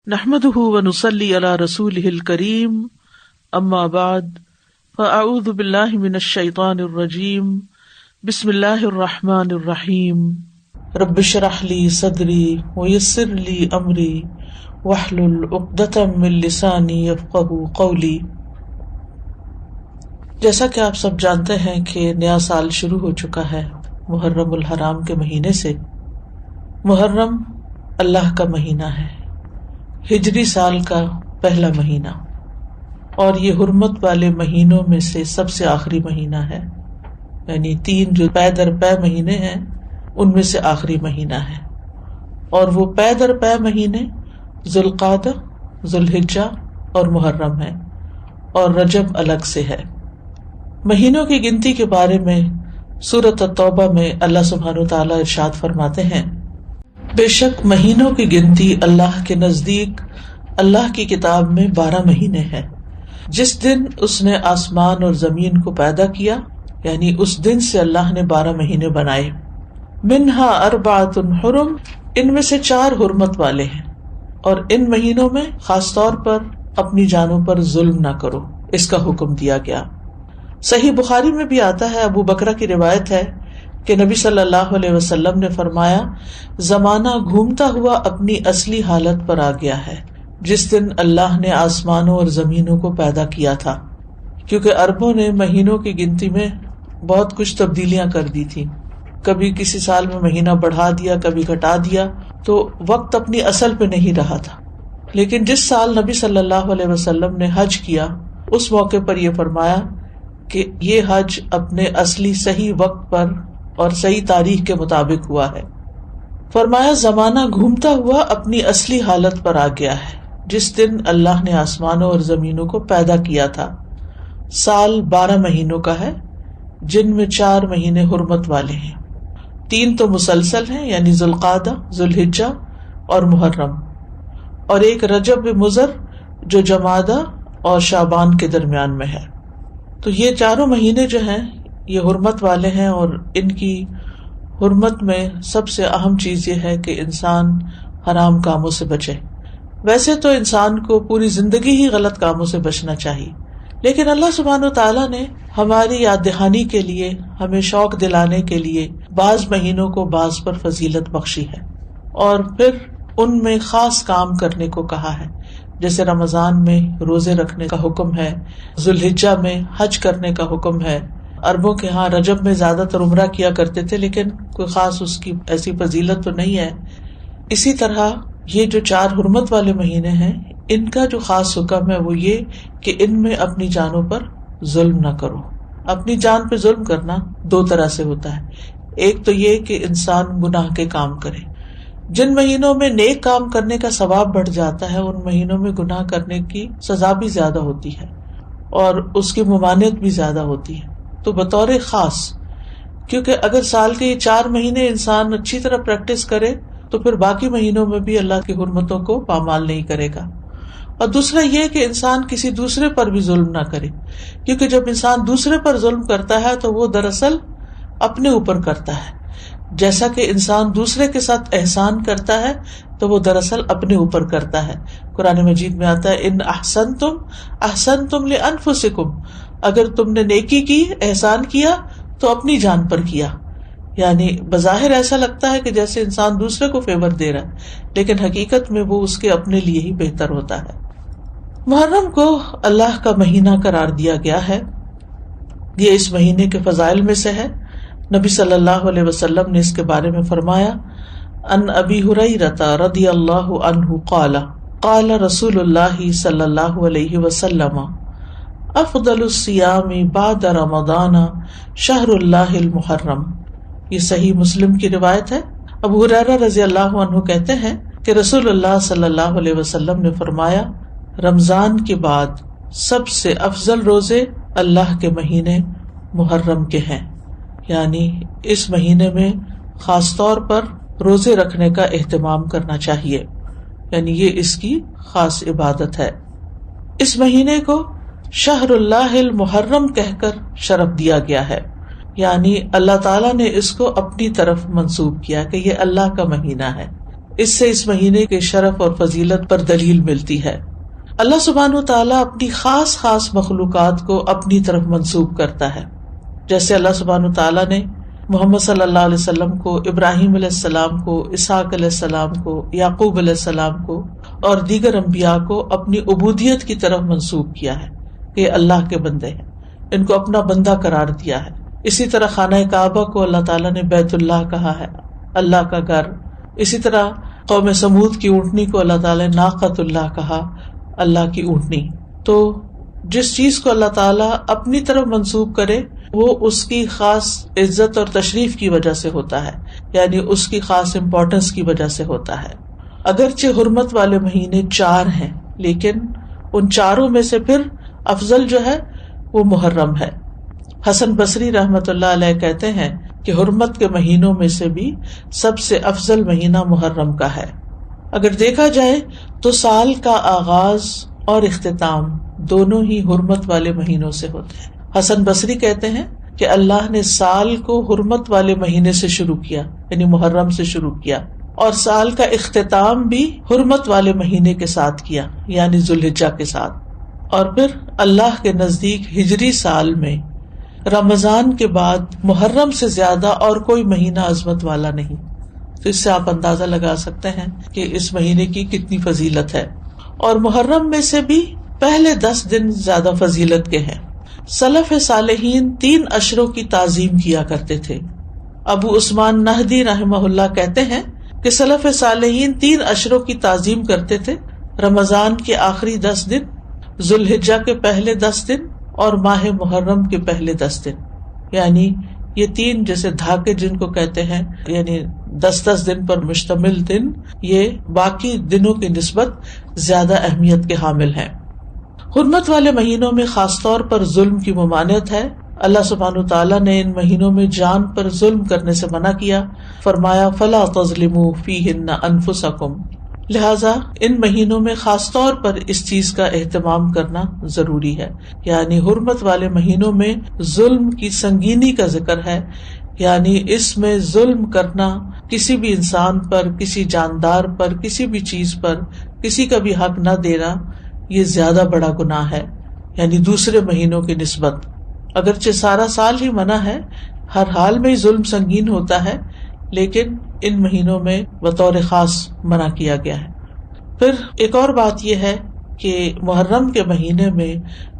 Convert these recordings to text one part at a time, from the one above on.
نحمده ونصلي على رسوله الكريم اما بعد فاعوذ بالله من الشيطان الرجيم بسم الله الرحمن الرحيم رب اشرح لي صدري ويسر لي امري واحلل عقدة من لساني يفقهوا قولي۔ جیسا کہ آپ سب جانتے ہیں کہ نیا سال شروع ہو چکا ہے محرم الحرام کے مہینے سے۔ محرم اللہ کا مہینہ ہے، ہجری سال کا پہلا مہینہ، اور یہ حرمت والے مہینوں میں سے سب سے آخری مہینہ ہے، یعنی 3 جو پے در پے مہینے ہیں ان میں سے آخری مہینہ ہے۔ اور وہ پے در پے مہینے ذوالقعدہ، ذوالحجہ اور محرم ہیں، اور رجب الگ سے ہے۔ مہینوں کی گنتی کے بارے میں سورۃ التوبہ میں اللہ سبحانہ وتعالیٰ ارشاد فرماتے ہیں، بے شک مہینوں کی گنتی اللہ کے نزدیک اللہ کی کتاب میں 12 مہینے ہیں۔ جس دن اس نے آسمان اور زمین کو پیدا کیا، یعنی اس دن سے اللہ نے 12 مہینے بنائے۔ منہا اربعۃ حرم، ان میں سے 4 حرمت والے ہیں، اور ان مہینوں میں خاص طور پر اپنی جانوں پر ظلم نہ کرو، اس کا حکم دیا گیا۔ صحیح بخاری میں بھی آتا ہے، ابو بکرہ کی روایت ہے کہ نبی صلی اللہ علیہ وسلم نے فرمایا، زمانہ گھومتا ہوا اپنی اصلی حالت پر آ گیا ہے جس دن اللہ نے آسمانوں اور زمینوں کو پیدا کیا تھا، کیونکہ عربوں نے مہینوں کی گنتی میں بہت کچھ تبدیلیاں کر دی تھی، کبھی کسی سال میں مہینہ بڑھا دیا، کبھی گھٹا دیا، تو وقت اپنی اصل پہ نہیں رہا تھا۔ لیکن جس سال نبی صلی اللہ علیہ وسلم نے حج کیا، اس موقع پر یہ فرمایا کہ یہ حج اپنے اصلی صحیح وقت پر اور صحیح تاریخ کے مطابق ہوا ہے۔ فرمایا، زمانہ گھومتا ہوا اپنی اصلی حالت پر آ گیا ہے جس دن اللہ نے آسمانوں اور زمینوں کو پیدا کیا تھا۔ سال 12 مہینوں کا ہے، جن میں 4 مہینے حرمت والے ہیں، 3 تو مسلسل ہیں، یعنی ذوالقعدہ، ذوالحجہ اور محرم، اور ایک رجب مضر جو جمادہ اور شعبان کے درمیان میں ہے۔ تو یہ 4 مہینے جو ہیں یہ حرمت والے ہیں، اور ان کی حرمت میں سب سے اہم چیز یہ ہے کہ انسان حرام کاموں سے بچے۔ ویسے تو انسان کو پوری زندگی ہی غلط کاموں سے بچنا چاہیے، لیکن اللہ سبحانہ وتعالیٰ نے ہماری یاد دہانی کے لیے، ہمیں شوق دلانے کے لیے بعض مہینوں کو بعض پر فضیلت بخشی ہے، اور پھر ان میں خاص کام کرنے کو کہا ہے، جیسے رمضان میں روزے رکھنے کا حکم ہے، ذوالحجہ میں حج کرنے کا حکم ہے۔ عربوں کے ہاں رجب میں زیادہ تر عمرہ کیا کرتے تھے، لیکن کوئی خاص اس کی ایسی فضیلت تو نہیں ہے۔ اسی طرح یہ جو 4 حرمت والے مہینے ہیں، ان کا جو خاص حکم ہے وہ یہ کہ ان میں اپنی جانوں پر ظلم نہ کرو۔ اپنی جان پہ ظلم کرنا 2 طرح سے ہوتا ہے، ایک تو یہ کہ انسان گناہ کے کام کرے۔ جن مہینوں میں نیک کام کرنے کا ثواب بڑھ جاتا ہے، ان مہینوں میں گناہ کرنے کی سزا بھی زیادہ ہوتی ہے اور اس کی ممانعت بھی زیادہ ہوتی ہے۔ تو بطور خاص، کیونکہ اگر سال کے یہ 4 مہینے انسان اچھی طرح پریکٹس کرے تو پھر باقی مہینوں میں بھی اللہ کی حرمتوں کو پامال نہیں کرے گا۔ اور دوسرا یہ کہ انسان کسی دوسرے پر بھی ظلم نہ کرے، کیونکہ جب انسان دوسرے پر ظلم کرتا ہے تو وہ دراصل اپنے اوپر کرتا ہے، جیسا کہ انسان دوسرے کے ساتھ احسان کرتا ہے تو وہ دراصل اپنے اوپر کرتا ہے۔ قرآن مجید میں آتا ہے، ان احسنتم احسنتم لانفسکم، اگر تم نے نیکی کی، احسان کیا تو اپنی جان پر کیا۔ یعنی بظاہر ایسا لگتا ہے کہ جیسے انسان دوسرے کو فیور دے رہا ہے، لیکن حقیقت میں وہ اس کے اپنے لیے ہی بہتر ہوتا ہے۔ محرم کو اللہ کا مہینہ قرار دیا گیا ہے، یہ اس مہینے کے فضائل میں سے ہے۔ نبی صلی اللہ علیہ وسلم نے اس کے بارے میں فرمایا، ان ابی ہریرہ رضی اللہ عنہ قال قال رسول اللہ صلی اللہ علیہ وسلم، افضل الصیام بعد رمضان شہر اللہ المحرم۔ یہ صحیح مسلم کی روایت ہے۔ ابو ہریرہ رضی اللہ عنہ کہتے ہیں کہ رسول اللہ صلی اللہ علیہ وسلم نے فرمایا، رمضان کے بعد سب سے افضل روزے اللہ کے مہینے محرم کے ہیں، یعنی اس مہینے میں خاص طور پر روزے رکھنے کا اہتمام کرنا چاہیے، یعنی یہ اس کی خاص عبادت ہے۔ اس مہینے کو شہر اللہ المحرم کہہ کر شرف دیا گیا ہے، یعنی اللہ تعالیٰ نے اس کو اپنی طرف منسوب کیا کہ یہ اللہ کا مہینہ ہے۔ اس سے اس مہینے کے شرف اور فضیلت پر دلیل ملتی ہے۔ اللہ سبحانہ وتعالیٰ اپنی خاص خاص مخلوقات کو اپنی طرف منسوب کرتا ہے، جیسے اللہ سبحانہ وتعالیٰ نے محمد صلی اللہ علیہ وسلم کو، ابراہیم علیہ السلام کو، اسحاق علیہ السلام کو، یعقوب علیہ السلام کو اور دیگر انبیاء کو اپنی عبودیت کی طرف منسوب کیا ہے کہ اللہ کے بندے ہیں، ان کو اپنا بندہ قرار دیا ہے۔ اسی طرح خانہ کعبہ کو اللہ تعالیٰ نے بیت اللہ کہا ہے، اللہ کا گھر۔ اسی طرح قوم سمود کی اونٹنی کو اللہ تعالیٰ نے ناقۃ اللہ کہا، اللہ کی اونٹنی۔ تو جس چیز کو اللہ تعالیٰ اپنی طرف منسوب کرے وہ اس کی خاص عزت اور تشریف کی وجہ سے ہوتا ہے، یعنی اس کی خاص امپورٹنس کی وجہ سے ہوتا ہے۔ اگرچہ حرمت والے مہینے 4 ہیں، لیکن ان چاروں میں سے پھر افضل جو ہے وہ محرم ہے۔ حسن بصری رحمت اللہ علیہ کہتے ہیں کہ حرمت کے مہینوں میں سے بھی سب سے افضل مہینہ محرم کا ہے۔ اگر دیکھا جائے تو سال کا آغاز اور اختتام دونوں ہی حرمت والے مہینوں سے ہوتے ہیں۔ حسن بصری کہتے ہیں کہ اللہ نے سال کو حرمت والے مہینے سے شروع کیا، یعنی محرم سے شروع کیا، اور سال کا اختتام بھی حرمت والے مہینے کے ساتھ کیا، یعنی ذوالحجہ کے ساتھ۔ اور پھر اللہ کے نزدیک ہجری سال میں رمضان کے بعد محرم سے زیادہ اور کوئی مہینہ عظمت والا نہیں۔ تو اس سے آپ اندازہ لگا سکتے ہیں کہ اس مہینے کی کتنی فضیلت ہے۔ اور محرم میں سے بھی پہلے 10 دن زیادہ فضیلت کے ہیں۔ سلف صالحین 3 اشروں کی تعظیم کیا کرتے تھے۔ ابو عثمان نہدی رحمہ اللہ کہتے ہیں کہ سلف صالحین 3 اشروں کی تعظیم کرتے تھے: رمضان کے آخری 10 دن، ذوالحجہ کے پہلے 10 دن اور ماہ محرم کے پہلے 10 دن۔ یعنی یہ 3 جیسے دھاکے جن کو کہتے ہیں، یعنی 10 دن پر مشتمل دن، یہ باقی دنوں کی نسبت زیادہ اہمیت کے حامل ہیں۔ حرمت والے مہینوں میں خاص طور پر ظلم کی ممانعت ہے۔ اللہ سبحانہ تعالیٰ نے ان مہینوں میں جان پر ظلم کرنے سے منع کیا، فرمایا فَلَا تَظْلِمُوا فِيهِنَّ أَنفُسَكُمْ، لہٰذا ان مہینوں میں خاص طور پر اس چیز کا اہتمام کرنا ضروری ہے۔ یعنی حرمت والے مہینوں میں ظلم کی سنگینی کا ذکر ہے، یعنی اس میں ظلم کرنا، کسی بھی انسان پر، کسی جاندار پر، کسی بھی چیز پر کسی کا بھی حق نہ دینا، یہ زیادہ بڑا گناہ ہے، یعنی دوسرے مہینوں کی نسبت۔ اگرچہ سارا سال ہی منع ہے، ہر حال میں ظلم سنگین ہوتا ہے، لیکن ان مہینوں میں بطور خاص منع کیا گیا ہے۔ پھر ایک اور بات یہ ہے کہ محرم کے مہینے میں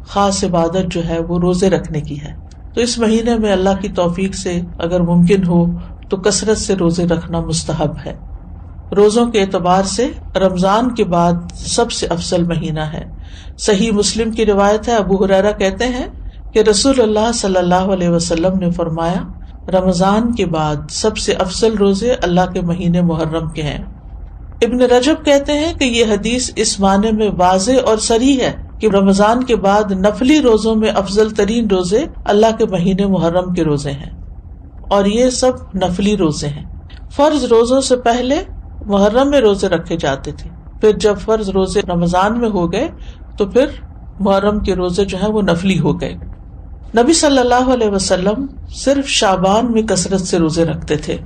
خاص عبادت جو ہے وہ روزے رکھنے کی ہے۔ تو اس مہینے میں اللہ کی توفیق سے اگر ممکن ہو تو کثرت سے روزے رکھنا مستحب ہے۔ روزوں کے اعتبار سے رمضان کے بعد سب سے افضل مہینہ ہے۔ صحیح مسلم کی روایت ہے، ابو ہریرہ کہتے ہیں کہ رسول اللہ صلی اللہ علیہ وسلم نے فرمایا، رمضان کے بعد سب سے افضل روزے اللہ کے مہینے محرم کے ہیں۔ ابن رجب کہتے ہیں کہ یہ حدیث اس معنی میں واضح اور صریح ہے کہ رمضان کے بعد نفلی روزوں میں افضل ترین روزے اللہ کے مہینے محرم کے روزے ہیں، اور یہ سب نفلی روزے ہیں۔ فرض روزوں سے پہلے محرم میں روزے رکھے جاتے تھے، پھر جب فرض روزے رمضان میں ہو گئے تو پھر محرم کے روزے جو ہیں وہ نفلی ہو گئے۔ نبی صلی اللہ علیہ وسلم صرف شعبان میں کثرت سے روزے رکھتے تھے۔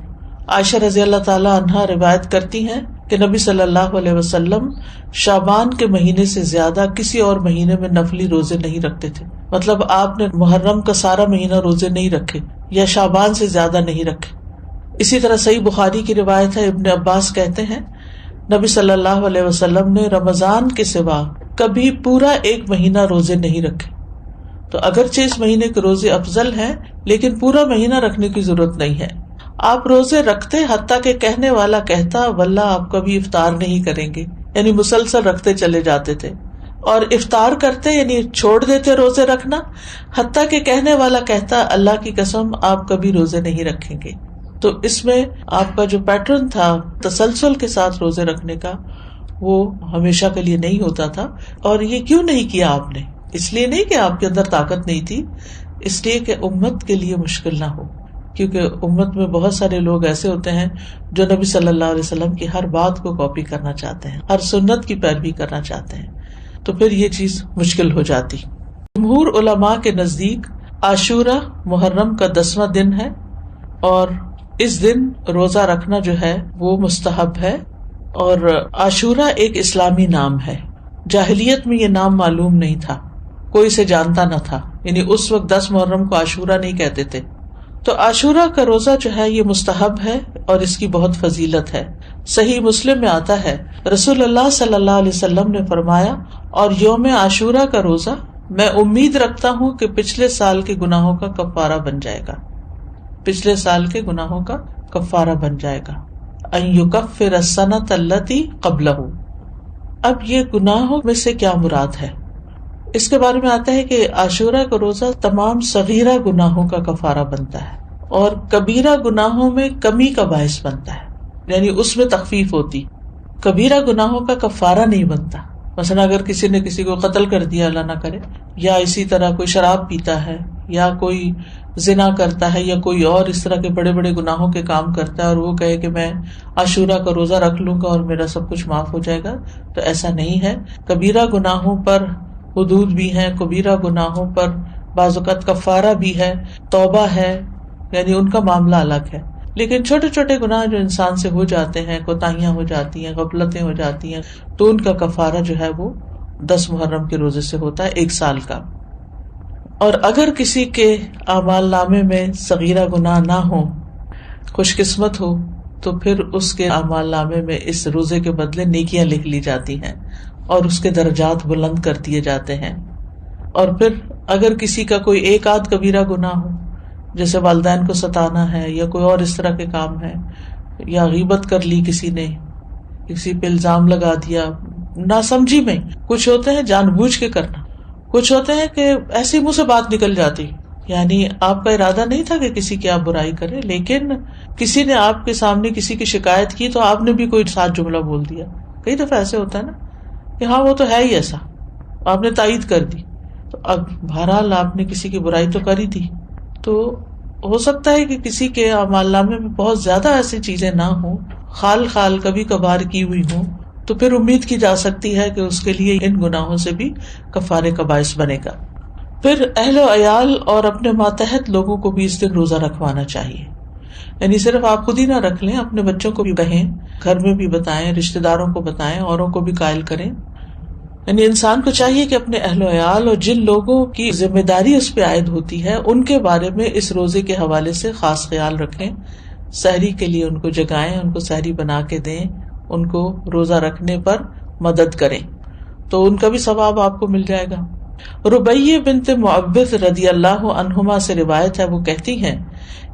عائشہ رضی اللہ تعالی عنہا روایت کرتی ہیں کہ نبی صلی اللہ علیہ وسلم شعبان کے مہینے سے زیادہ کسی اور مہینے میں نفلی روزے نہیں رکھتے تھے۔ مطلب آپ نے محرم کا سارا مہینہ روزے نہیں رکھے یا شعبان سے زیادہ نہیں رکھے۔ اسی طرح صحیح بخاری کی روایت ہے، ابن عباس کہتے ہیں نبی صلی اللہ علیہ وسلم نے رمضان کے سوا کبھی پورا 1 مہینہ روزے نہیں رکھے۔ تو اگرچہ اس مہینے کے روزے افضل ہیں، لیکن پورا مہینہ رکھنے کی ضرورت نہیں ہے۔ آپ روزے رکھتے حتیٰ کہ کہنے والا کہتا واللہ آپ کبھی افطار نہیں کریں گے، یعنی مسلسل رکھتے چلے جاتے تھے، اور افطار کرتے یعنی چھوڑ دیتے روزے رکھنا حتیٰ کہ کہنے والا کہتا اللہ کی قسم آپ کبھی روزے نہیں رکھیں گے۔ تو اس میں آپ کا جو پیٹرن تھا تسلسل کے ساتھ روزے رکھنے کا، وہ ہمیشہ کے لیے نہیں ہوتا تھا۔ اور یہ کیوں نہیں کیا آپ نے؟ اس لیے نہیں کہ آپ کے اندر طاقت نہیں تھی، اس لیے کہ امت کے لیے مشکل نہ ہو، کیونکہ امت میں بہت سارے لوگ ایسے ہوتے ہیں جو نبی صلی اللہ علیہ وسلم کی ہر بات کو کاپی کرنا چاہتے ہیں، ہر سنت کی پیروی کرنا چاہتے ہیں، تو پھر یہ چیز مشکل ہو جاتی۔ جمہور علماء کے نزدیک عاشورہ محرم کا 10واں دن ہے، اور اس دن روزہ رکھنا جو ہے وہ مستحب ہے، اور عاشورہ ایک اسلامی نام ہے، جاہلیت میں یہ نام معلوم نہیں تھا، کوئی اسے جانتا نہ تھا، یعنی اس وقت 10 محرم کو عاشورہ نہیں کہتے تھے. تو عاشورہ کا روزہ جو ہے یہ مستحب ہے اور اس کی بہت فضیلت ہے. صحیح مسلم میں آتا ہے رسول اللہ صلی اللہ علیہ وسلم نے فرمایا، اور یوم عاشورہ کا روزہ میں امید رکھتا ہوں کہ پچھلے سال کے گناہوں کا کفارہ بن جائے گا، پچھلے سال کے گناہوں کا کفارہ بن جائے گا. ان یکفر السنۃ التی قبلہ. اب یہ گناہوں میں سے کیا مراد ہے؟ اس کے بارے میں آتا ہے کہ عاشورہ کا روزہ تمام صغیرہ گناہوں کا کفارہ بنتا ہے اور کبیرہ گناہوں میں کمی کا باعث بنتا ہے، یعنی اس میں تخفیف ہوتی. کبیرہ گناہوں کا کفارہ نہیں بنتا. مثلا اگر کسی نے کسی کو قتل کر دیا، اللہ نہ کرے، یا اسی طرح کوئی شراب پیتا ہے یا کوئی زنا کرتا ہے یا کوئی اور اس طرح کے بڑے بڑے گناہوں کے کام کرتا ہے اور وہ کہے کہ میں عاشورہ کا روزہ رکھ لوں گا اور میرا سب کچھ معاف ہو جائے گا، تو ایسا نہیں ہے. کبیرہ گناہوں پر حدود بھی ہیں، کبیرہ گناہوں پر بعض اوقات کفارہ بھی ہے، توبہ ہے، یعنی ان کا معاملہ الگ ہے. لیکن چھوٹے چھوٹے گناہ جو انسان سے ہو جاتے ہیں، کوتاہیاں ہو جاتی ہیں، غفلتیں ہو جاتی ہیں، تو ان کا کفارہ جو ہے وہ 10 محرم کے روزے سے ہوتا ہے، 1 سال کا. اور اگر کسی کے اعمال نامے میں صغیرہ گناہ نہ ہو، خوش قسمت ہو، تو پھر اس کے اعمال نامے میں اس روزے کے بدلے نیکیاں لکھ لی جاتی ہیں اور اس کے درجات بلند کر دیے جاتے ہیں. اور پھر اگر کسی کا کوئی ایک آدھ کبیرہ گناہ ہو، جیسے والدین کو ستانا ہے یا کوئی اور اس طرح کے کام ہے، یا غیبت کر لی کسی نے، کسی پہ الزام لگا دیا ناسمجھی میں، کچھ ہوتے ہیں جان بوجھ کے کرنا، کچھ ہوتے ہیں کہ ایسی منہ سے بات نکل جاتی، یعنی آپ کا ارادہ نہیں تھا کہ کسی کی آپ برائی کریں، لیکن کسی نے آپ کے سامنے کسی کی شکایت کی تو آپ نے بھی کوئی ساتھ جملہ بول دیا. کئی دفعہ ایسے ہوتا ہے نا کہ ہاں وہ تو ہے ہی ایسا، آپ نے تائید کر دی. تو اب بہرحال آپ نے کسی کی برائی تو کری تھی، تو ہو سکتا ہے کہ کسی کے اعمال نامے میں بہت زیادہ ایسی چیزیں نہ ہوں، خال کبھی کبھار کی ہوئی ہوں، تو پھر امید کی جا سکتی ہے کہ اس کے لیے ان گناہوں سے بھی کفارے کا باعث بنے گا. پھر اہل و عیال اور اپنے ماتحت لوگوں کو بھی اس دن روزہ رکھوانا چاہیے، یعنی صرف آپ خود ہی نہ رکھ لیں، اپنے بچوں کو بھی کہیں، گھر میں بھی بتائیں، رشتہ داروں کو بتائیں، اوروں کو بھی قائل کریں. یعنی انسان کو چاہیے کہ اپنے اہل و عیال اور جن لوگوں کی ذمہ داری اس پہ عائد ہوتی ہے ان کے بارے میں اس روزے کے حوالے سے خاص خیال رکھیں. سحری کے لیے ان کو جگائیں، ان کو سحری بنا کے دیں، ان کو روزہ رکھنے پر مدد کریں، تو ان کا بھی ثواب آپ کو مل جائے گا. ربیہ بنت معوذ رضی اللہ عنہما سے روایت ہے، وہ کہتی ہیں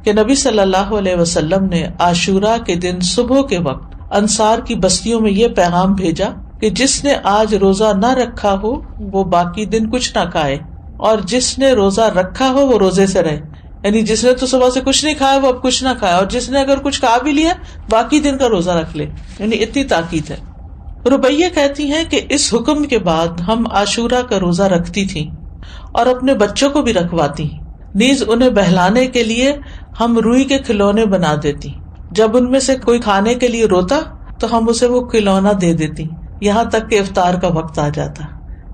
کہ نبی صلی اللہ علیہ وسلم نے عاشورہ کے دن صبح کے وقت انصار کی بستیوں میں یہ پیغام بھیجا کہ جس نے آج روزہ نہ رکھا ہو وہ باقی دن کچھ نہ کھائے، اور جس نے روزہ رکھا ہو وہ روزے سے رہے. یعنی جس نے تو صبح سے کچھ نہیں کھایا وہ اب کچھ نہ کھائے، اور جس نے اگر کچھ کھا بھی لیا باقی دن کا روزہ رکھ لے. یعنی اتنی تاکید ہے. ربیہ کہتی ہیں کہ اس حکم کے بعد ہم عاشورہ کا روزہ رکھتی تھیں اور اپنے بچوں کو بھی رکھواتی، نیز انہیں بہلانے کے لیے ہم روئی کے کھلونے بنا دیتی. جب ان میں سے کوئی کھانے کے لیے روتا تو ہم اسے وہ کھلونا دے دیتی، یہاں تک کہ افطار کا وقت آ جاتا،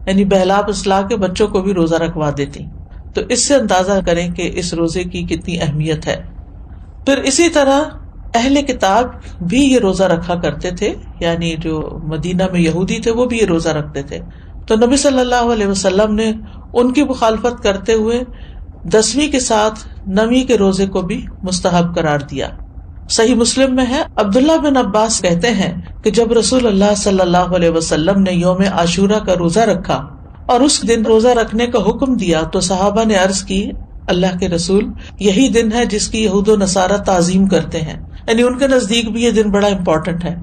یعنی بہلا پسلا کے بچوں کو بھی روزہ رکھوا دیتی. تو اس سے اندازہ کریں کہ اس روزے کی کتنی اہمیت ہے. پھر اسی طرح اہل کتاب بھی یہ روزہ رکھا کرتے تھے، یعنی جو مدینہ میں یہودی تھے وہ بھی یہ روزہ رکھتے تھے. تو نبی صلی اللہ علیہ وسلم نے ان کی مخالفت کرتے ہوئے 10ویں کے ساتھ 9ویں کے روزے کو بھی مستحب قرار دیا. صحیح مسلم میں ہے، عبداللہ بن عباس کہتے ہیں کہ جب رسول اللہ صلی اللہ علیہ وسلم نے یوم عاشورہ کا روزہ رکھا اور اس دن روزہ رکھنے کا حکم دیا تو صحابہ نے عرض کی، اللہ کے رسول، یہی دن ہے جس کی یہود و نصارہ تعظیم کرتے ہیں، یعنی ان کے نزدیک بھی یہ دن بڑا امپورٹنٹ ہے.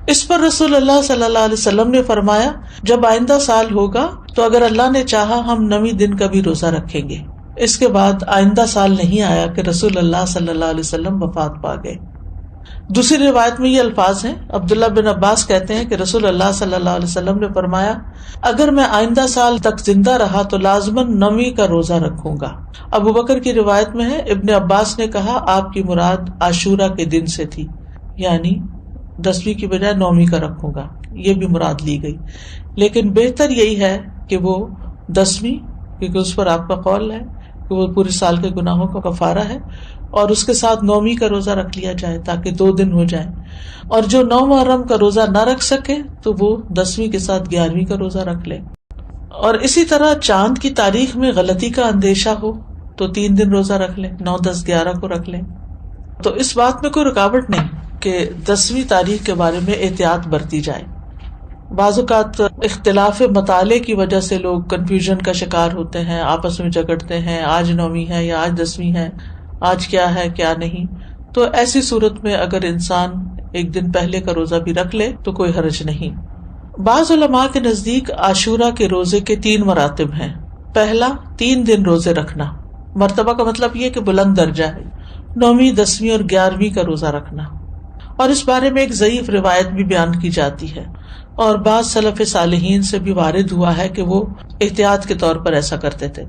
اس پر رسول اللہ صلی اللہ علیہ وسلم نے فرمایا، جب آئندہ سال ہوگا تو اگر اللہ نے چاہا ہم 9ویں دن کا بھی روزہ رکھیں گے. اس کے بعد آئندہ سال نہیں آیا کہ رسول اللہ صلی اللہ علیہ وسلم وفات پا گئے. دوسری روایت میں یہ الفاظ ہیں، عبداللہ بن عباس کہتے ہیں کہ رسول اللہ صلی اللہ علیہ وسلم نے فرمایا، اگر میں آئندہ سال تک زندہ رہا تو لازماً 9ویں کا روزہ رکھوں گا. ابو بکر کی روایت میں ہے، ابن عباس نے کہا آپ کی مراد عاشورہ کے دن سے تھی، یعنی 10ویں کی بجائے 9ویں کا رکھوں گا، یہ بھی مراد لی گئی. لیکن بہتر یہی ہے کہ وہ 10ویں، کیونکہ اس پر آپ کا قول ہے کہ وہ پورے سال کے گناہوں کا کفارہ ہے، اور اس کے ساتھ 9ویں کا روزہ رکھ لیا جائے تاکہ 2 دن ہو جائیں. اور جو 9 محرم کا روزہ نہ رکھ سکے تو وہ 10ویں کے ساتھ 11ویں کا روزہ رکھ لے. اور اسی طرح چاند کی تاریخ میں غلطی کا اندیشہ ہو تو 3 دن روزہ رکھ لیں، 9، 10، 11 کو رکھ لیں. تو اس بات میں کوئی رکاوٹ نہیں کہ 10ویں تاریخ کے بارے میں احتیاط برتی جائے. بعض اوقات اختلاف مطالعے کی وجہ سے لوگ کنفیوژن کا شکار ہوتے ہیں، آپس میں جھگڑتے ہیں، آج 9ویں ہے یا آج 10ویں ہے، آج کیا ہے کیا نہیں. تو ایسی صورت میں اگر انسان ایک دن پہلے کا روزہ بھی رکھ لے تو کوئی حرج نہیں. بعض علماء کے نزدیک عاشورہ کے روزے کے 3 مراتب ہیں. پہلا 3 دن روزے رکھنا، مرتبہ کا مطلب یہ کہ بلند درجہ ہے، 9ویں، 10ویں اور 11ویں کا روزہ رکھنا. اور اس بارے میں ایک ضعیف روایت بھی بیان کی جاتی ہے اور بعض سلف صالحین سے بھی وارد ہوا ہے کہ وہ احتیاط کے طور پر ایسا کرتے تھے.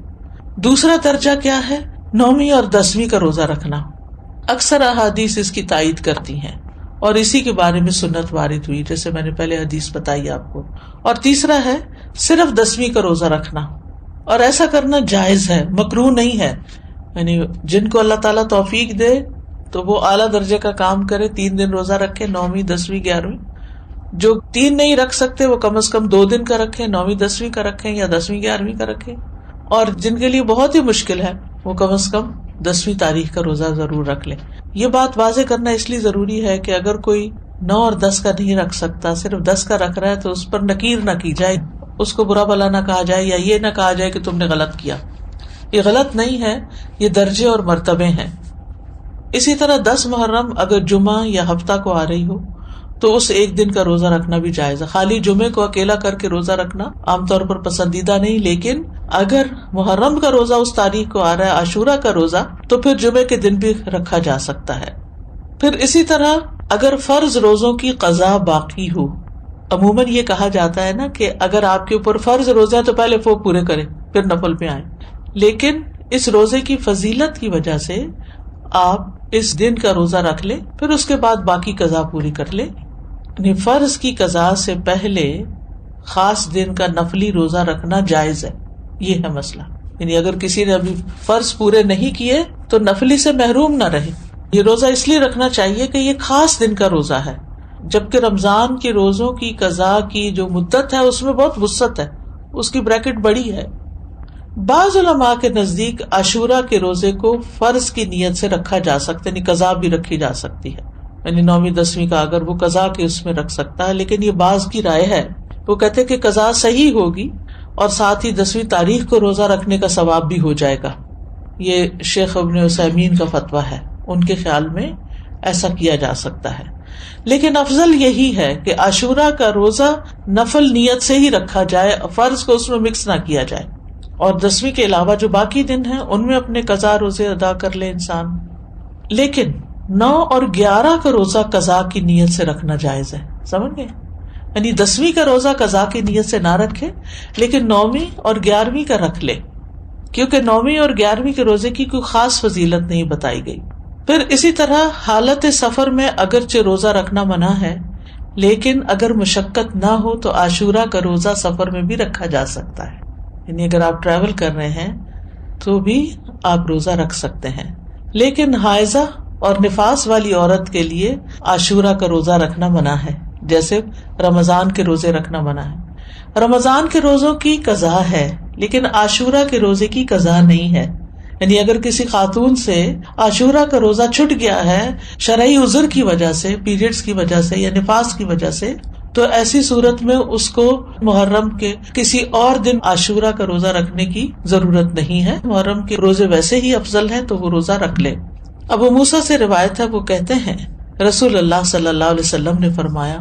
دوسرا درجہ کیا ہے؟ 9ویں اور 10ویں کا روزہ رکھنا. اکثر احادیث اس کی تائید کرتی ہیں اور اسی کے بارے میں سنت وارد ہوئی، جیسے میں نے پہلے حدیث بتائی آپ کو. اور تیسرا ہے صرف 10ویں کا روزہ رکھنا، اور ایسا کرنا جائز ہے، مکروہ نہیں ہے. یعنی جن کو اللہ تعالیٰ توفیق دے تو وہ اعلیٰ درجے کا کام کرے، 3 دن روزہ رکھے، 9ویں، 10ویں، 11ویں. جو 3 نہیں رکھ سکتے وہ کم از کم 2 دن کا رکھیں، 9ویں، 10ویں کا رکھیں یا 10ویں، 11ویں کا رکھیں. اور جن کے لیے بہت ہی مشکل ہے وہ کم از کم 10ویں تاریخ کا روزہ ضرور رکھ لیں. یہ بات واضح کرنا اس لیے ضروری ہے کہ اگر کوئی 9 اور 10 کا نہیں رکھ سکتا، صرف 10 کا رکھ رہا ہے، تو اس پر نکیر نہ کی جائے، اس کو برا بھلا نہ کہا جائے یا یہ نہ کہا جائے کہ تم نے غلط کیا. یہ غلط نہیں ہے، یہ درجے اور مرتبے ہیں. اسی طرح 10 محرم اگر جمعہ یا ہفتہ کو آ رہی ہو تو اس ایک دن کا روزہ رکھنا بھی جائز ہے. خالی جمعے کو اکیلا کر کے روزہ رکھنا عام طور پر پسندیدہ نہیں، لیکن اگر محرم کا روزہ اس تاریخ کو آ رہا ہے، عاشورہ کا روزہ، تو پھر جمعے کے دن بھی رکھا جا سکتا ہے. پھر اسی طرح اگر فرض روزوں کی قضا باقی ہو، عموماً یہ کہا جاتا ہے نا کہ اگر آپ کے اوپر فرض روزے ہیں تو پہلے وہ پورے کریں پھر نفل پہ آئیں، لیکن اس روزے کی فضیلت کی وجہ سے آپ اس دن کا روزہ رکھ لیں، پھر اس کے بعد باقی قضا پوری کر لیں. یعنی فرض کی قضا سے پہلے خاص دن کا نفلی روزہ رکھنا جائز ہے. یہ ہے مسئلہ. یعنی اگر کسی نے ابھی فرض پورے نہیں کیے تو نفلی سے محروم نہ رہے. یہ روزہ اس لیے رکھنا چاہیے کہ یہ خاص دن کا روزہ ہے، جبکہ رمضان کے روزوں کی قضا کی جو مدت ہے اس میں بہت وسعت ہے، اس کی بریکٹ بڑی ہے. بعض علماء کے نزدیک عاشورہ کے روزے کو فرض کی نیت سے رکھا جا سکتا ہے، یعنی قضا بھی رکھی جا سکتی ہے. یعنی 9ویں 10ویں کا اگر وہ قضا کے اس میں رکھ سکتا ہے، لیکن یہ بعض کی رائے ہے. وہ کہتے ہیں کہ قضا صحیح ہوگی اور ساتھ ہی 10ویں تاریخ کو روزہ رکھنے کا ثواب بھی ہو جائے گا. یہ شیخ ابن عثیمین کا فتویٰ ہے، ان کے خیال میں ایسا کیا جا سکتا ہے. لیکن افضل یہی ہے کہ عاشورہ کا روزہ نفل نیت سے ہی رکھا جائے، فرض کو اس میں مکس نہ کیا جائے، اور 10ویں کے علاوہ جو باقی دن ہیں ان میں اپنے قضا روزے ادا کر لے انسان. لیکن 9 اور 11 کا روزہ قضا کی نیت سے رکھنا جائز ہے. سمجھ گئے؟ یعنی 10ویں کا روزہ قضا کی نیت سے نہ رکھے، لیکن 9ویں اور 11ویں کا رکھ لے، کیونکہ 9ویں اور 11ویں کے روزے کی کوئی خاص فضیلت نہیں بتائی گئی. پھر اسی طرح حالت سفر میں اگرچہ روزہ رکھنا منع ہے، لیکن اگر مشقت نہ ہو تو عاشورہ کا روزہ سفر میں بھی رکھا جا سکتا ہے. یعنی اگر آپ ٹریول کر رہے ہیں تو بھی آپ روزہ رکھ سکتے ہیں. لیکن حائضہ اور نفاس والی عورت کے لیے عاشورہ کا روزہ رکھنا منع ہے، جیسے رمضان کے روزے رکھنا منع ہے. رمضان کے روزوں کی قضا ہے لیکن عاشورہ کے روزے کی قضا نہیں ہے. یعنی اگر کسی خاتون سے عاشورہ کا روزہ چھٹ گیا ہے شرعی عذر کی وجہ سے، پیریڈز کی وجہ سے یا نفاس کی وجہ سے، تو ایسی صورت میں اس کو محرم کے کسی اور دن عاشورہ کا روزہ رکھنے کی ضرورت نہیں ہے. محرم کے روزے ویسے ہی افضل ہیں تو وہ روزہ رکھ لے. ابو موسیٰ سے روایت ہے، وہ کہتے ہیں رسول اللہ صلی اللہ علیہ وسلم نے فرمایا،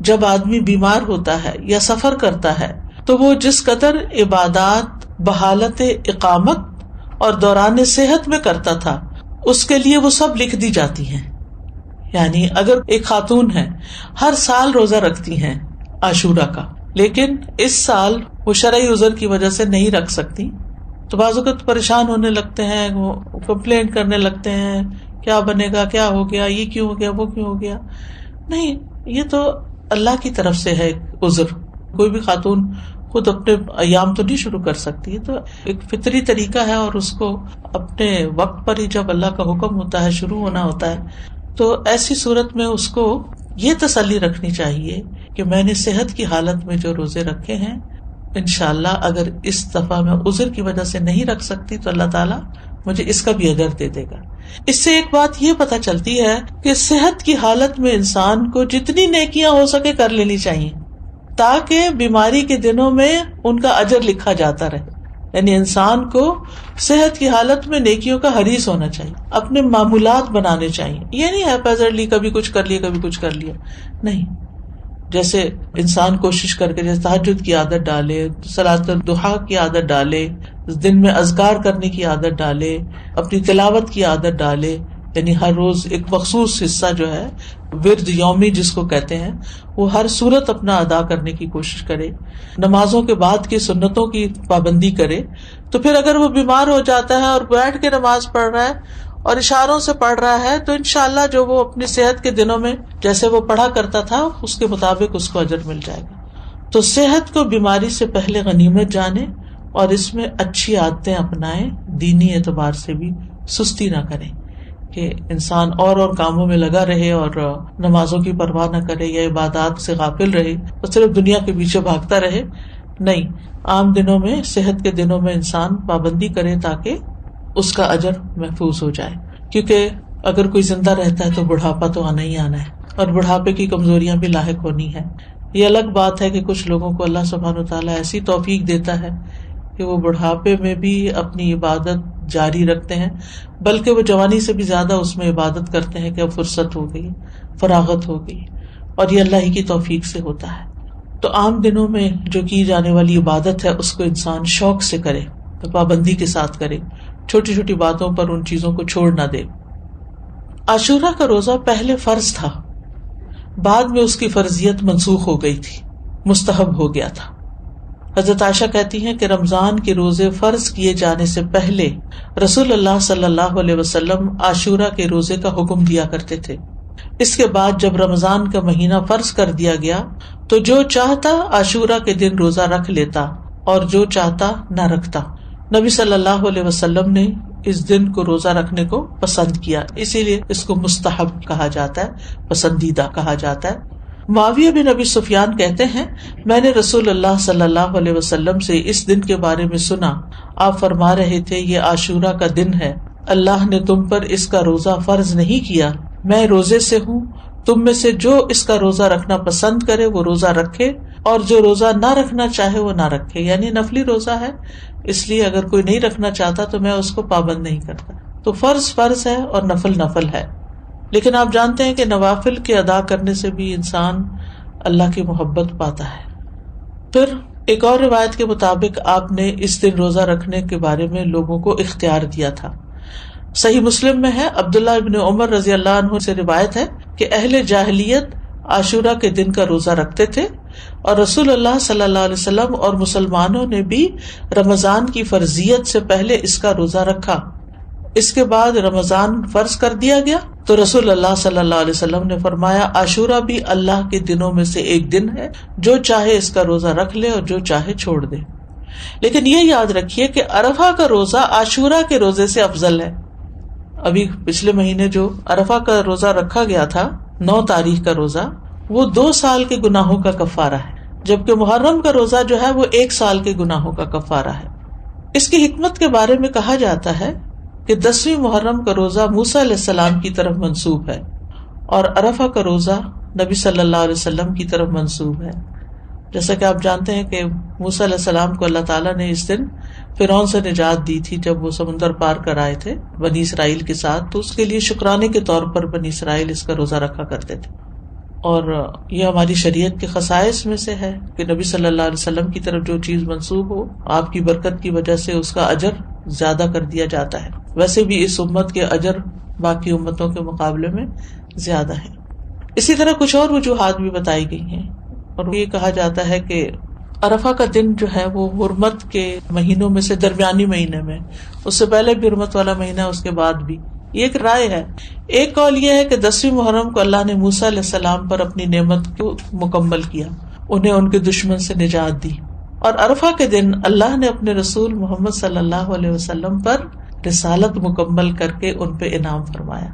جب آدمی بیمار ہوتا ہے یا سفر کرتا ہے تو وہ جس قدر عبادات بحالت اقامت اور دوران صحت میں کرتا تھا اس کے لیے وہ سب لکھ دی جاتی ہیں. یعنی اگر ایک خاتون ہے ہر سال روزہ رکھتی ہیں عاشورہ کا، لیکن اس سال وہ شرعی عذر کی وجہ سے نہیں رکھ سکتی، تو بعض اوقات پریشان ہونے لگتے ہیں، وہ کمپلینٹ کرنے لگتے ہیں، کیا بنے گا، کیا ہو گیا، یہ کیوں ہو گیا، وہ کیوں ہو گیا. نہیں، یہ تو اللہ کی طرف سے ہے عذر. کوئی بھی خاتون خود اپنے ایام تو نہیں شروع کر سکتی. تو ایک فطری طریقہ ہے اور اس کو اپنے وقت پر ہی جب اللہ کا حکم ہوتا ہے شروع ہونا ہوتا ہے. تو ایسی صورت میں اس کو یہ تسلی رکھنی چاہیے کہ میں نے صحت کی حالت میں جو روزے رکھے ہیں انشاءاللہ اگر اس دفعہ میں عذر کی وجہ سے نہیں رکھ سکتی تو اللہ تعالیٰ مجھے اس کا بھی اجر دے دے گا. اس سے ایک بات یہ پتہ چلتی ہے کہ صحت کی حالت میں انسان کو جتنی نیکیاں ہو سکے کر لینی چاہیے تاکہ بیماری کے دنوں میں ان کا اجر لکھا جاتا رہے. یعنی انسان کو صحت کی حالت میں نیکیوں کا حریص ہونا چاہیے, اپنے معمولات بنانے چاہیے. یہ نہیں ہے پیزرلی کبھی کچھ کر لیا کبھی کچھ کر لیا, نہیں. جیسے انسان کوشش کر کے جیسے تہجد کی عادت ڈالے, صلاۃ الضحیٰ کی عادت ڈالے, دن میں اذکار کرنے کی عادت ڈالے, اپنی تلاوت کی عادت ڈالے, یعنی ہر روز ایک مخصوص حصہ جو ہے ورد یومی جس کو کہتے ہیں وہ ہر صورت اپنا ادا کرنے کی کوشش کرے, نمازوں کے بعد کی سنتوں کی پابندی کرے. تو پھر اگر وہ بیمار ہو جاتا ہے اور بیٹھ کے نماز پڑھ رہا ہے اور اشاروں سے پڑھ رہا ہے تو انشاءاللہ جو وہ اپنی صحت کے دنوں میں جیسے وہ پڑھا کرتا تھا اس کے مطابق اس کو اجر مل جائے گا. تو صحت کو بیماری سے پہلے غنیمت جانے اور اس میں اچھی عادتیں اپنائیں, دینی اعتبار سے بھی سستی نہ کریں کہ انسان اور کاموں میں لگا رہے اور نمازوں کی پرواہ نہ کرے یا عبادات سے غافل رہے اور صرف دنیا کے پیچھے بھاگتا رہے. نہیں, عام دنوں میں صحت کے دنوں میں انسان پابندی کرے تاکہ اس کا اجر محفوظ ہو جائے. کیونکہ اگر کوئی زندہ رہتا ہے تو بڑھاپا تو آنا ہی آنا ہے اور بڑھاپے کی کمزوریاں بھی لاحق ہونی ہے. یہ الگ بات ہے کہ کچھ لوگوں کو اللہ سبحانہ وتعالیٰ ایسی توفیق دیتا ہے کہ وہ بڑھاپے میں بھی اپنی عبادت جاری رکھتے ہیں, بلکہ وہ جوانی سے بھی زیادہ اس میں عبادت کرتے ہیں کہ اب فرصت ہو گئی, فراغت ہو گئی, اور یہ اللہ ہی کی توفیق سے ہوتا ہے. تو عام دنوں میں جو کی جانے والی عبادت ہے اس کو انسان شوق سے کرے, تو پابندی کے ساتھ کرے, چھوٹی چھوٹی باتوں پر ان چیزوں کو چھوڑ نہ دے. عاشورہ کا روزہ پہلے فرض تھا, بعد میں اس کی فرضیت منسوخ ہو گئی تھی, مستحب ہو گیا تھا. حضرت عائشہ کہتی ہیں کہ رمضان کے روزے فرض کیے جانے سے پہلے رسول اللہ صلی اللہ علیہ وسلم عاشورہ کے روزے کا حکم دیا کرتے تھے. اس کے بعد جب رمضان کا مہینہ فرض کر دیا گیا تو جو چاہتا عاشورہ کے دن روزہ رکھ لیتا اور جو چاہتا نہ رکھتا. نبی صلی اللہ علیہ وسلم نے اس دن کو روزہ رکھنے کو پسند کیا, اسی لیے اس کو مستحب کہا جاتا ہے, پسندیدہ کہا جاتا ہے. معاویہ بن ابی سفیان کہتے ہیں میں نے رسول اللہ صلی اللہ علیہ وسلم سے اس دن کے بارے میں سنا, آپ فرما رہے تھے یہ عاشورہ کا دن ہے, اللہ نے تم پر اس کا روزہ فرض نہیں کیا, میں روزے سے ہوں, تم میں سے جو اس کا روزہ رکھنا پسند کرے وہ روزہ رکھے اور جو روزہ نہ رکھنا چاہے وہ نہ رکھے. یعنی نفلی روزہ ہے, اس لیے اگر کوئی نہیں رکھنا چاہتا تو میں اس کو پابند نہیں کرتا. تو فرض فرض ہے اور نفل نفل ہے, لیکن آپ جانتے ہیں کہ نوافل کے ادا کرنے سے بھی انسان اللہ کی محبت پاتا ہے. پھر ایک اور روایت کے مطابق آپ نے اس دن روزہ رکھنے کے بارے میں لوگوں کو اختیار دیا تھا. صحیح مسلم میں ہے, عبداللہ ابن عمر رضی اللہ عنہ سے روایت ہے کہ اہل جاہلیت عاشورہ کے دن کا روزہ رکھتے تھے اور رسول اللہ صلی اللہ علیہ وسلم اور مسلمانوں نے بھی رمضان کی فرضیت سے پہلے اس کا روزہ رکھا. اس کے بعد رمضان فرض کر دیا گیا تو رسول اللہ صلی اللہ علیہ وسلم نے فرمایا عاشورہ بھی اللہ کے دنوں میں سے ایک دن ہے, جو چاہے اس کا روزہ رکھ لے اور جو چاہے چھوڑ دے. لیکن یہ یاد رکھیے کہ عرفہ کا روزہ عاشورہ کے روزے سے افضل ہے. ابھی پچھلے مہینے جو عرفہ کا روزہ رکھا گیا تھا 9 تاریخ کا روزہ, وہ 2 سال کے گناہوں کا کفارہ ہے, جبکہ محرم کا روزہ جو ہے وہ 1 سال کے گناہوں کا کفارہ ہے. اس کی حکمت کے بارے میں کہا جاتا ہے کہ 10ویں محرم کا روزہ موسیٰ علیہ السلام کی طرف منسوب ہے اور عرفہ کا روزہ نبی صلی اللہ علیہ وسلم کی طرف منسوب ہے. جیسا کہ آپ جانتے ہیں کہ موسیٰ علیہ السلام کو اللہ تعالیٰ نے اس دن فرعون سے نجات دی تھی جب وہ سمندر پار کر آئے تھے بنی اسرائیل کے ساتھ, تو اس کے لیے شکرانے کے طور پر بنی اسرائیل اس کا روزہ رکھا کرتے تھے. اور یہ ہماری شریعت کے خصائص میں سے ہے کہ نبی صلی اللہ علیہ وسلم کی طرف جو چیز منسوب ہو آپ کی برکت کی وجہ سے اس کا اجر زیادہ کر دیا جاتا ہے. ویسے بھی اس امت کے اجر باقی امتوں کے مقابلے میں زیادہ ہے. اسی طرح کچھ اور وجوہات بھی بتائی گئی ہیں, اور یہ کہا جاتا ہے کہ عرفہ کا دن جو ہے وہ حرمت کے مہینوں میں سے درمیانی مہینے میں, اس سے پہلے بھی حرمت والا مہینہ, اس کے بعد بھی. یہ ایک رائے ہے. ایک قول یہ ہے کہ 10ویں محرم کو اللہ نے موسیٰ علیہ السلام پر اپنی نعمت کو مکمل کیا, انہیں ان کے دشمن سے نجات دی. اور عرفہ کے دن اللہ نے اپنے رسول محمد صلی اللہ علیہ وسلم پر رسالت مکمل کر کے ان پہ انعام فرمایا.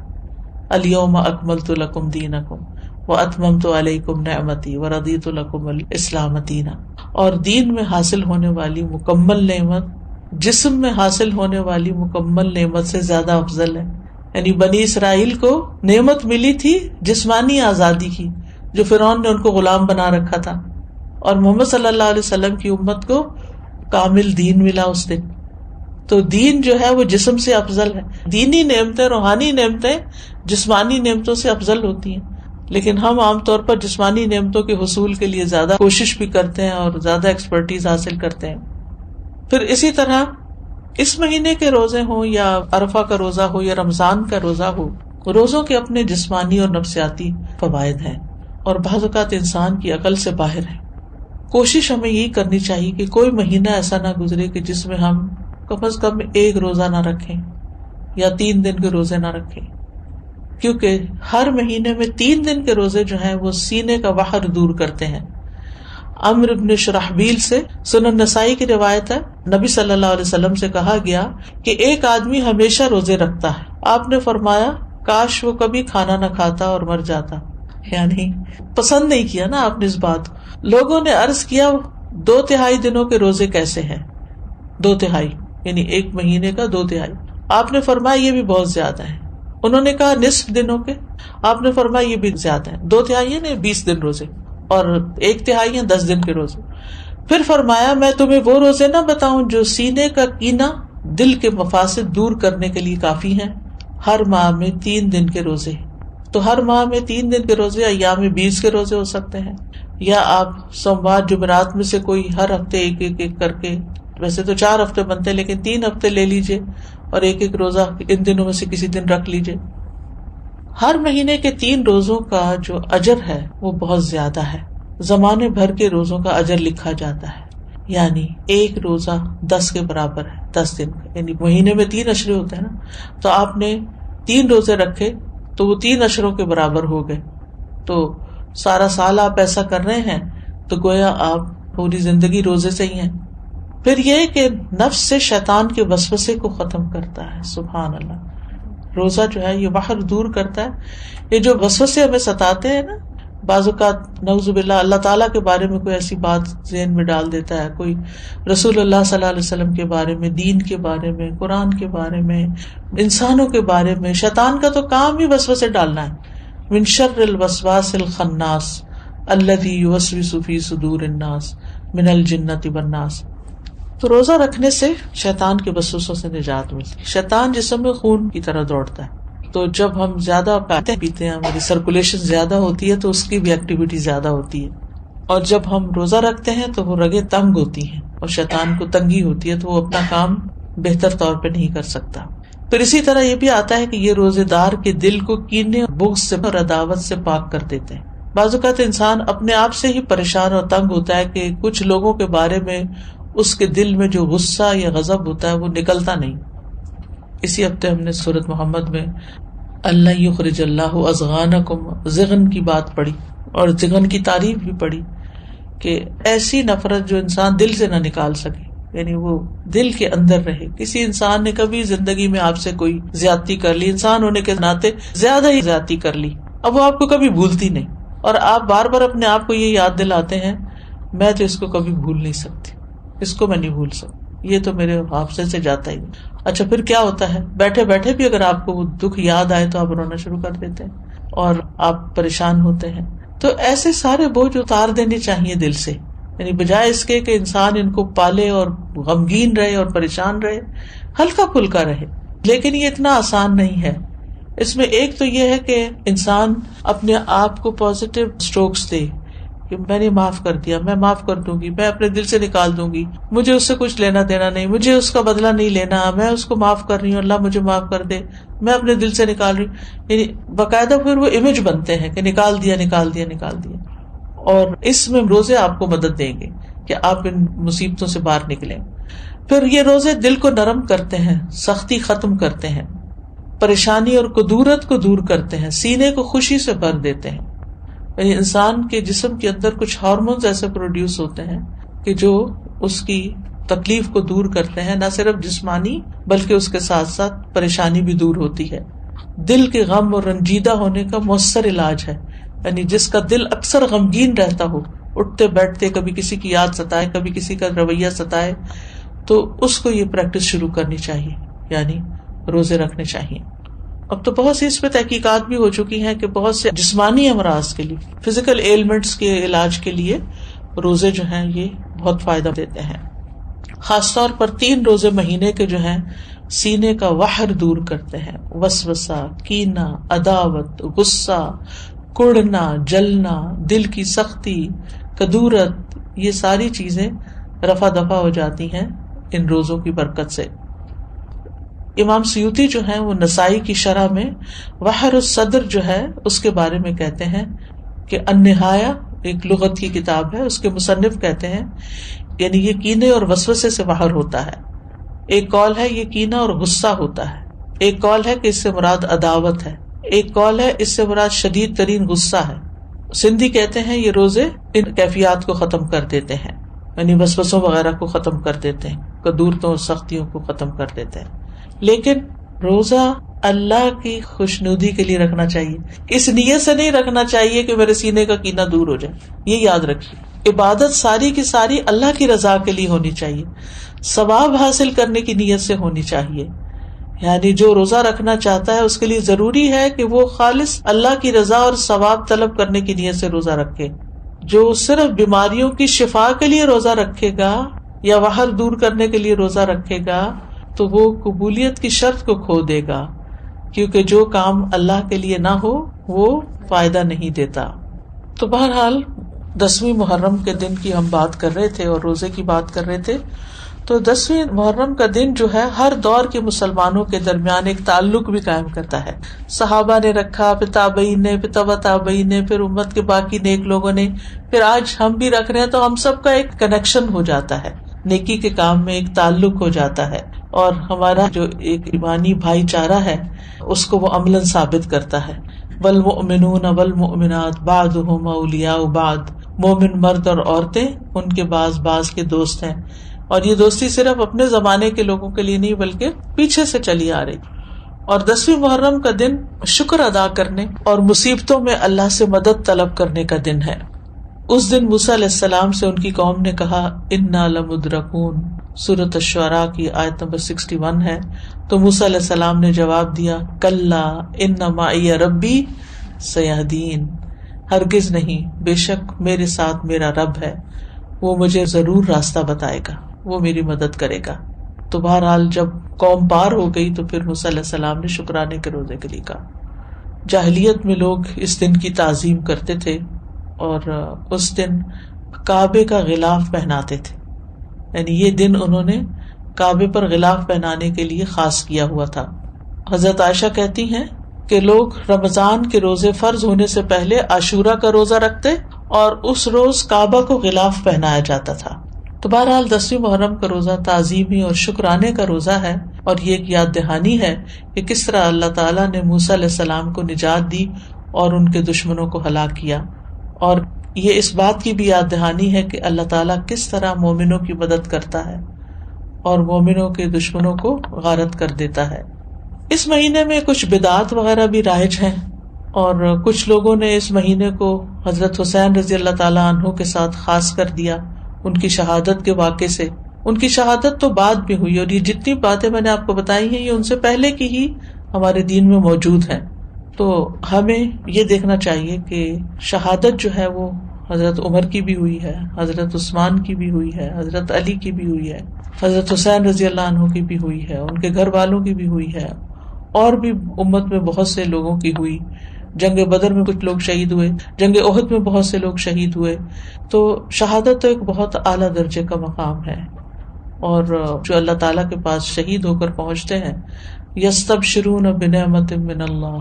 الیوم اکملت لکم دینکم واتممت علیکم نعمتی ورضیت لکم الاسلام دینا. اور دین میں حاصل ہونے والی مکمل نعمت جسم میں حاصل ہونے والی مکمل نعمت سے زیادہ افضل ہے. یعنی بنی اسرائیل کو نعمت ملی تھی جسمانی آزادی کی، جو فرعون نے ان کو غلام بنا رکھا تھا، اور محمد صلی اللہ علیہ وسلم کی امت کو کامل دین ملا اس دن. تو دین جو ہے وہ جسم سے افضل ہے. دینی نعمتیں، روحانی نعمتیں جسمانی نعمتوں سے افضل ہوتی ہیں، لیکن ہم عام طور پر جسمانی نعمتوں کے حصول کے لیے زیادہ کوشش بھی کرتے ہیں اور زیادہ ایکسپرٹیز حاصل کرتے ہیں. پھر اسی طرح اس مہینے کے روزے ہوں یا عرفہ کا روزہ ہو یا رمضان کا روزہ ہو، روزوں کے اپنے جسمانی اور نفسیاتی فوائد ہیں اور بعض اوقات انسان کی عقل سے باہر ہیں. کوشش ہمیں یہی کرنی چاہیے کہ کوئی مہینہ ایسا نہ گزرے کہ جس میں ہم کم از کم ایک روزہ نہ رکھیں یا 3 دن کے روزے نہ رکھیں، کیونکہ ہر مہینے میں 3 دن کے روزے جو ہیں وہ سینے کا وحر دور کرتے ہیں. عمرو بن شرحبیل سے سنن نسائی کی روایت ہے، نبی صلی اللہ علیہ وسلم سے کہا گیا کہ ایک آدمی ہمیشہ روزے رکھتا ہے. آپ نے فرمایا کاش وہ کبھی کھانا نہ کھاتا اور مر جاتا. یعنی پسند نہیں کیا نا آپ نے اس بات کو. لوگوں نے عرض کیا 2/3 دنوں کے روزے کیسے ہیں؟ 2/3 یعنی ایک مہینے کا 2/3. آپ نے فرمایا یہ بھی بہت زیادہ ہے. انہوں نے کہا نصف دنوں کے. آپ نے فرمایا یہ بھی زیادہ ہے. 2/3 نے 20 دن روزے اور 1/3 ہیں 10 دن کے روزے. پھر فرمایا میں تمہیں وہ روزے نہ بتاؤں جو سینے کا کینہ دل کے مفاسد دور کرنے کے لیے کافی ہیں. ہر ماہ میں 3 دن کے روزے. تو ہر ماہ میں 3 دن کے روزے ایام 20 کے روزے ہو سکتے ہیں، یا آپ سوموار جمعرات میں سے کوئی ہر ہفتے ایک کر کے، ویسے تو 4 ہفتے بنتے لیکن 3 ہفتے لے لیجئے اور ایک روزہ ان دنوں میں سے کسی دن رکھ لیجئے. ہر مہینے کے 3 روزوں کا جو اجر ہے وہ بہت زیادہ ہے. زمانے بھر کے روزوں کا اجر لکھا جاتا ہے. یعنی ایک روزہ 10 کے برابر ہے، 10 دن کا. یعنی مہینے میں 3 عشرے ہوتے ہیں نا، تو آپ نے 3 روزے رکھے تو وہ 3 عشروں کے برابر ہو گئے. تو سارا سال آپ ایسا کر رہے ہیں تو گویا آپ پوری زندگی روزے سے ہی ہیں. پھر یہ کہ نفس سے شیطان کے وسوسے کو ختم کرتا ہے. سبحان اللہ. روزہ جو ہے یہ باہر دور کرتا ہے. یہ جو وسوسے ہمیں ستاتے ہیں نا، بعض اوقات نعوذ باللہ اللہ تعالیٰ کے بارے میں کوئی ایسی بات ذہن میں ڈال دیتا ہے، کوئی رسول اللہ صلی اللہ علیہ وسلم کے بارے میں، دین کے بارے میں، قرآن کے بارے میں، انسانوں کے بارے میں. شیطان کا تو کام ہی وسوسے ڈالنا ہے. من شر الوسواس الخناس الذی یوسوس فی صدور الناس من الجنۃ والناس. تو روزہ رکھنے سے شیطان کے وسوسوں سے نجات ملتی ہے. شیطان جسم میں خون کی طرح دوڑتا ہے، تو جب ہم زیادہ کھاتے پیتے ہیں، ہماری سرکولیشن زیادہ ہوتی ہے تو اس کی بھی ایکٹیویٹی زیادہ ہوتی ہے. اور جب ہم روزہ رکھتے ہیں تو وہ رگیں تنگ ہوتی ہیں اور شیطان کو تنگی ہوتی ہے تو وہ اپنا کام بہتر طور پہ نہیں کر سکتا. پھر اسی طرح یہ بھی آتا ہے کہ یہ روزے دار کے دل کو کینے، بغض سے اور عداوت سے پاک کر دیتے ہیں. بعض اوقات انسان اپنے آپ سے ہی پریشان اور تنگ ہوتا ہے کہ کچھ لوگوں کے بارے میں اس کے دل میں جو غصہ یا غضب ہوتا ہے وہ نکلتا نہیں. اسی ہفتے ہم نے سورۃ محمد میں اللہ یخرج اللہ اضغانکم، ضغن کی بات پڑھی اور ضغن کی تعریف بھی پڑھی کہ ایسی نفرت جو انسان دل سے نہ نکال سکے، یعنی وہ دل کے اندر رہے. کسی انسان نے کبھی زندگی میں آپ سے کوئی زیادتی کر لی، انسان ہونے کے ناطے زیادہ ہی زیادتی کر لی، اب وہ آپ کو کبھی بھولتی نہیں اور آپ بار بار اپنے آپ کو یہ یاد دلاتے ہیں میں تو اس کو کبھی بھول نہیں سکتی، اس کو میں نہیں بھول سکتی، یہ تو میرے حافظے سے جاتا ہی. اچھا پھر کیا ہوتا ہے، بیٹھے بیٹھے بھی اگر آپ کو وہ دکھ یاد آئے تو آپ رونا شروع کر دیتے ہیں اور آپ پریشان ہوتے ہیں. تو ایسے سارے بوجھ اتار دینے چاہیے دل سے، یعنی بجائے اس کے کہ انسان ان کو پالے اور غمگین رہے اور پریشان رہے، ہلکا پھلکا رہے. لیکن یہ اتنا آسان نہیں ہے. اس میں ایک تو یہ ہے کہ انسان اپنے آپ کو پازیٹیو اسٹروکس دے کہ میں نے معاف کر دیا، میں معاف کر دوں گی، میں اپنے دل سے نکال دوں گی، مجھے اس سے کچھ لینا دینا نہیں، مجھے اس کا بدلہ نہیں لینا، میں اس کو معاف کر رہی ہوں، اللہ مجھے معاف کر دے، میں اپنے دل سے نکال رہی ہوں. یعنی باقاعدہ پھر وہ امیج بنتے ہیں کہ نکال دیا نکال دیا نکال دیا. اور اس میں روزے آپ کو مدد دیں گے کہ آپ ان مصیبتوں سے باہر نکلیں. پھر یہ روزے دل کو نرم کرتے ہیں، سختی ختم کرتے ہیں، پریشانی اور کدورت کو دور کرتے ہیں، سینے کو خوشی سے بھر دیتے ہیں. یعنی انسان کے جسم کے اندر کچھ ہارمونز ایسے پروڈیوس ہوتے ہیں کہ جو اس کی تکلیف کو دور کرتے ہیں، نہ صرف جسمانی بلکہ اس کے ساتھ ساتھ پریشانی بھی دور ہوتی ہے. دل کے غم اور رنجیدہ ہونے کا مؤثر علاج ہے. یعنی جس کا دل اکثر غمگین رہتا ہو، اٹھتے بیٹھتے کبھی کسی کی یاد ستائے، کبھی کسی کا رویہ ستائے، تو اس کو یہ پریکٹس شروع کرنی چاہیے، یعنی روزے رکھنے چاہیے. اب تو بہت سی اس پہ تحقیقات بھی ہو چکی ہیں کہ بہت سے جسمانی امراض کے لیے، فزیکل ایلمنٹس کے علاج کے لیے روزے جو ہیں یہ بہت فائدہ دیتے ہیں. خاص طور پر 3 روزے مہینے کے جو ہیں سینے کا وحر دور کرتے ہیں. وسوسہ، کینہ، عداوت، غصہ، کڑنا، جلنا، دل کی سختی، کدورت، یہ ساری چیزیں رفع دفع ہو جاتی ہیں ان روزوں کی برکت سے. امام سیوطی جو ہیں وہ نسائی کی شرح میں وحر الصدر جو ہے اس کے بارے میں کہتے ہیں کہ النہایہ ایک لغت کی کتاب ہے، اس کے مصنف کہتے ہیں یعنی یہ کینے اور وسوسے سے وحر ہوتا ہے. ایک قول ہے یہ کینہ اور غصہ ہوتا ہے، ایک قول ہے کہ اس سے مراد عداوت ہے، ایک قول ہے اس سے مراد شدید ترین غصہ ہے. سندھی کہتے ہیں یہ روزے ان کیفیات کو ختم کر دیتے ہیں، یعنی وسوسوں وغیرہ کو ختم کر دیتے ہیں، کدورتوں اور سختیوں کو ختم کر دیتے ہیں. لیکن روزہ اللہ کی خوشنودی کے لیے رکھنا چاہیے، اس نیت سے نہیں رکھنا چاہیے کہ میرے سینے کا کینہ دور ہو جائے. یہ یاد رکھیے، عبادت ساری کی ساری اللہ کی رضا کے لیے ہونی چاہیے، ثواب حاصل کرنے کی نیت سے ہونی چاہیے. یعنی جو روزہ رکھنا چاہتا ہے اس کے لیے ضروری ہے کہ وہ خالص اللہ کی رضا اور ثواب طلب کرنے کی نیت سے روزہ رکھے. جو صرف بیماریوں کی شفا کے لیے روزہ رکھے گا یا وحر دور کرنے کے لیے روزہ رکھے گا تو وہ قبولیت کی شرط کو کھو دے گا، کیونکہ جو کام اللہ کے لیے نہ ہو وہ فائدہ نہیں دیتا. تو بہرحال 10ویں محرم کے دن کی ہم بات کر رہے تھے اور روزے کی بات کر رہے تھے. تو 10ویں محرم کا دن جو ہے ہر دور کے مسلمانوں کے درمیان ایک تعلق بھی قائم کرتا ہے. صحابہ نے رکھا، پھر تابعین نے، پھر تبع تابعین نے، پھر امت کے باقی نیک لوگوں نے، پھر آج ہم بھی رکھ رہے ہیں. تو ہم سب کا ایک کنیکشن ہو جاتا ہے، نیکی کے کام میں ایک تعلق ہو جاتا ہے، اور ہمارا جو ایک ایمانی بھائی چارہ ہے اس کو وہ عملاً ثابت کرتا ہے. والمؤمنون والمؤمنات بعضهم اولیاء بعض، مومن مرد اور عورتیں ان کے بعض کے دوست ہیں. اور یہ دوستی صرف اپنے زمانے کے لوگوں کے لیے نہیں بلکہ پیچھے سے چلی آ رہی. اور 10ویں محرم کا دن شکر ادا کرنے اور مصیبتوں میں اللہ سے مدد طلب کرنے کا دن ہے. اس دن موسیٰ علیہ السلام سے ان کی قوم نے کہا انا لمدرکون، سورۃ الشعراء کی آیت نمبر 61 ہے. تو موسیٰ علیہ السلام نے جواب دیا کلا ان معی ربی سیہدین، ہرگز نہیں، بے شک میرے ساتھ میرا رب ہے، وہ مجھے ضرور راستہ بتائے گا، وہ میری مدد کرے گا. تو بہرحال جب قوم پار ہو گئی تو پھر موسیٰ علیہ السلام نے شکرانے کے روزے کے لیے کہا. جاہلیت میں لوگ اس دن کی تعظیم کرتے تھے اور اس دن کعبے کا غلاف پہناتے تھے، یعنی یہ دن انہوں نے کعبے پر غلاف پہنانے کے لیے خاص کیا ہوا تھا. حضرت عائشہ کہتی ہیں کہ لوگ رمضان کے روزے فرض ہونے سے پہلے عاشورہ کا روزہ رکھتے اور اس روز کعبہ کو غلاف پہنایا جاتا تھا. تو بہرحال 10ویں محرم کا روزہ تعظیمی اور شکرانے کا روزہ ہے، اور یہ ایک یاد دہانی ہے کہ کس طرح اللہ تعالیٰ نے موسیٰ علیہ السلام کو نجات دی اور ان کے دشمنوں کو ہلاک کیا. اور یہ اس بات کی بھی یاد دہانی ہے کہ اللہ تعالیٰ کس طرح مومنوں کی مدد کرتا ہے اور مومنوں کے دشمنوں کو غارت کر دیتا ہے. اس مہینے میں کچھ بدعات وغیرہ بھی رائج ہیں، اور کچھ لوگوں نے اس مہینے کو حضرت حسین رضی اللہ تعالیٰ عنہ کے ساتھ خاص کر دیا ان کی شہادت کے واقعے سے. ان کی شہادت تو بعد میں ہوئی، اور یہ جتنی باتیں میں نے آپ کو بتائی ہیں یہ ان سے پہلے کی ہی ہمارے دین میں موجود ہیں. تو ہمیں یہ دیکھنا چاہیے کہ شہادت جو ہے وہ حضرت عمر کی بھی ہوئی ہے، حضرت عثمان کی بھی ہوئی ہے، حضرت علی کی بھی ہوئی ہے، حضرت حسین رضی اللہ عنہ کی بھی ہوئی ہے، ان کے گھر والوں کی بھی ہوئی ہے، اور بھی امت میں بہت سے لوگوں کی ہوئی. جنگ بدر میں کچھ لوگ شہید ہوئے، جنگ احد میں بہت سے لوگ شہید ہوئے. تو شہادت تو ایک بہت اعلیٰ درجے کا مقام ہے، اور جو اللہ تعالیٰ کے پاس شہید ہو کر پہنچتے ہیں یستبشرون بنعمت من اللہ،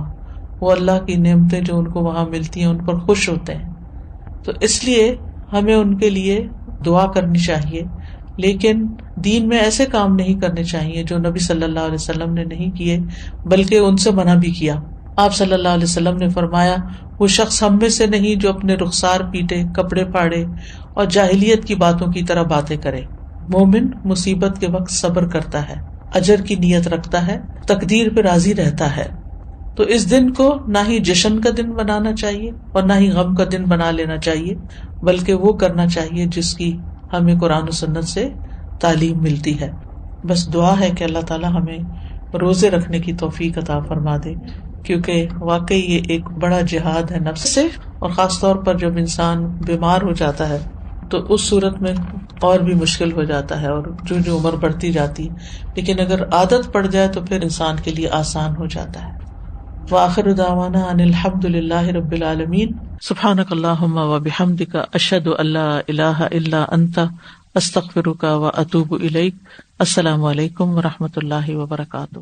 وہ اللہ کی نعمتیں جو ان کو وہاں ملتی ہیں ان پر خوش ہوتے ہیں. تو اس لیے ہمیں ان کے لیے دعا کرنی چاہیے، لیکن دین میں ایسے کام نہیں کرنے چاہیے جو نبی صلی اللہ علیہ وسلم نے نہیں کیے، بلکہ ان سے منع بھی کیا. آپ صلی اللہ علیہ وسلم نے فرمایا وہ شخص ہم میں سے نہیں جو اپنے رخسار پیٹے، کپڑے پھاڑے اور جاہلیت کی باتوں کی طرح باتیں کرے. مومن مصیبت کے وقت صبر کرتا ہے، اجر کی نیت رکھتا ہے، تقدیر پہ راضی رہتا ہے. تو اس دن کو نہ ہی جشن کا دن بنانا چاہیے اور نہ ہی غم کا دن بنا لینا چاہیے، بلکہ وہ کرنا چاہیے جس کی ہمیں قرآن و سنت سے تعلیم ملتی ہے. بس دعا ہے کہ اللہ تعالی ہمیں روزے رکھنے کی توفیق عطا فرما دے، کیونکہ واقعی یہ ایک بڑا جہاد ہے نفس سے، اور خاص طور پر جب انسان بیمار ہو جاتا ہے تو اس صورت میں اور بھی مشکل ہو جاتا ہے، اور جو عمر بڑھتی جاتی، لیکن اگر عادت پڑ جائے تو پھر انسان کے لیے آسان ہو جاتا ہے. وآخر دعوانا ان الحمد للہ رب العالمین. سبحانک اللہم وبحمدک، اشہد ان لا الہ الا انت، استغفرک واتوب الیک. السلام علیکم ورحمۃ اللہ وبرکاتہ.